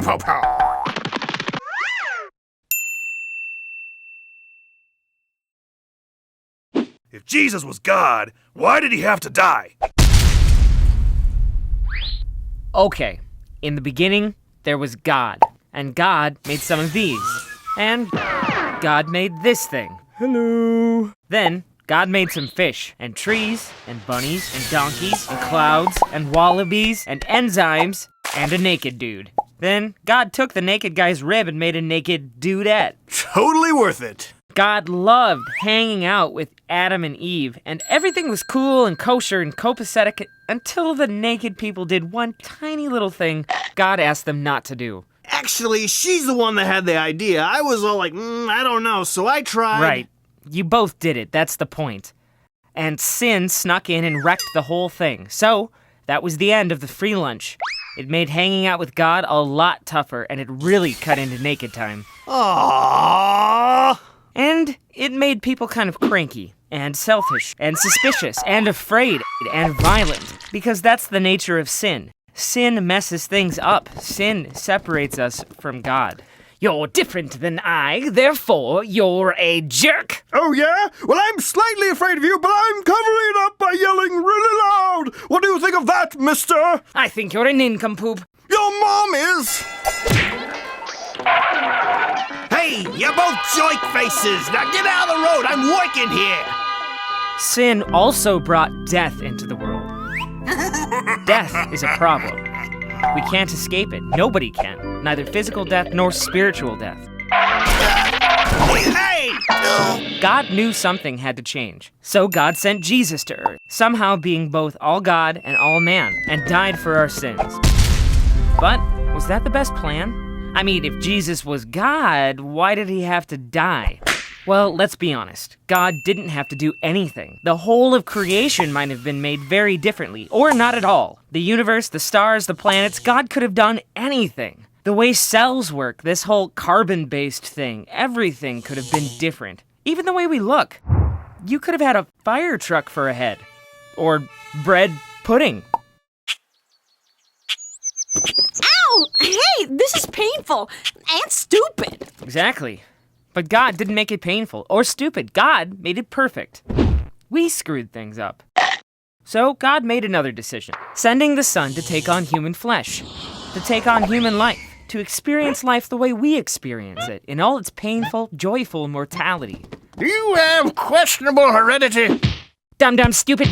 Pow, pow, pow. If Jesus was God, why did he have to die? Okay, in the beginning, there was God, and God made some of these, and God made this thing. Hello. Then, God made some fish, and trees, and bunnies, and donkeys, and clouds, and wallabies, and enzymes, and a naked dude. Then, God took the naked guy's rib and made a naked dudette. Totally worth it. God loved hanging out with Adam and Eve, and everything was cool and kosher and copacetic until the naked people did one tiny little thing God asked them not to do. Actually, she's the one that had the idea. I was all like, I don't know, so I tried. Right. You both did it, that's the point. And sin snuck in and wrecked the whole thing. So, that was the end of the free lunch. It made hanging out with God a lot tougher, and it really cut into naked time. Aww. And it made people kind of cranky, and selfish, and suspicious, and afraid, and violent. Because that's the nature of sin. Sin messes things up. Sin separates us from God. You're different than I, therefore you're a jerk. Oh, yeah? Well, I'm slightly afraid of you, but I'm covering it up by yelling really loud. What do you think of that, mister? I think you're a nincompoop. Your mom is. Hey, you're both joint faces. Now get out of the road. I'm working here. Sin also brought death into the world. Death is a problem. We can't escape it. Nobody can. Neither physical death nor spiritual death. Hey! God knew something had to change. So God sent Jesus to earth, somehow being both all God and all man, and died for our sins. But was that the best plan? I mean, if Jesus was God, why did he have to die? Well, let's be honest. God didn't have to do anything. The whole of creation might have been made very differently, or not at all. The universe, the stars, the planets, God could have done anything. The way cells work, this whole carbon-based thing, everything could have been different. Even the way we look. You could have had a fire truck for a head. Or bread pudding. Ow! Hey, this is painful and stupid. Exactly. But God didn't make it painful or stupid. God made it perfect. We screwed things up. So God made another decision, sending the Son to take on human flesh, to take on human life, to experience life the way we experience it, in all its painful, joyful mortality. You have questionable heredity. Dumb, stupid,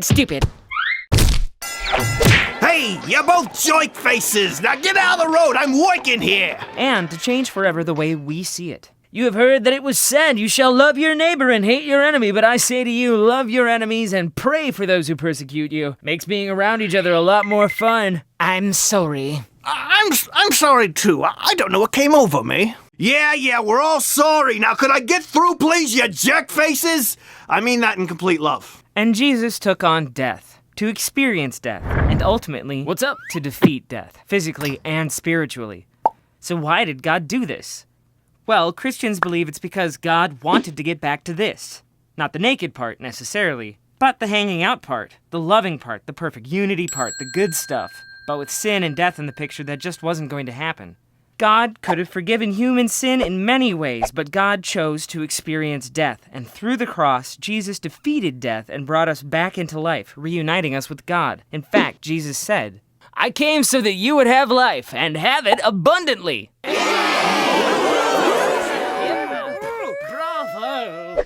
stupid. Hey, you're both joint faces. Now get out of the road. I'm working here. And to change forever the way we see it. You have heard that it was said, you shall love your neighbor and hate your enemy, but I say to you, love your enemies and pray for those who persecute you. Makes being around each other a lot more fun. I'm sorry. I'm sorry, too. I don't know what came over me. Yeah, we're all sorry. Now could I get through, please, you jerk faces? I mean that in complete love. And Jesus took on death, to experience death, and ultimately, what's up? To defeat death, physically and spiritually. So why did God do this? Well, Christians believe it's because God wanted to get back to this. Not the naked part, necessarily, but the hanging out part, the loving part, the perfect unity part, the good stuff. But with sin and death in the picture, that just wasn't going to happen. God could have forgiven human sin in many ways, but God chose to experience death, and through the cross, Jesus defeated death and brought us back into life, reuniting us with God. In fact, Jesus said, I came so that you would have life, and have it abundantly. Bravo!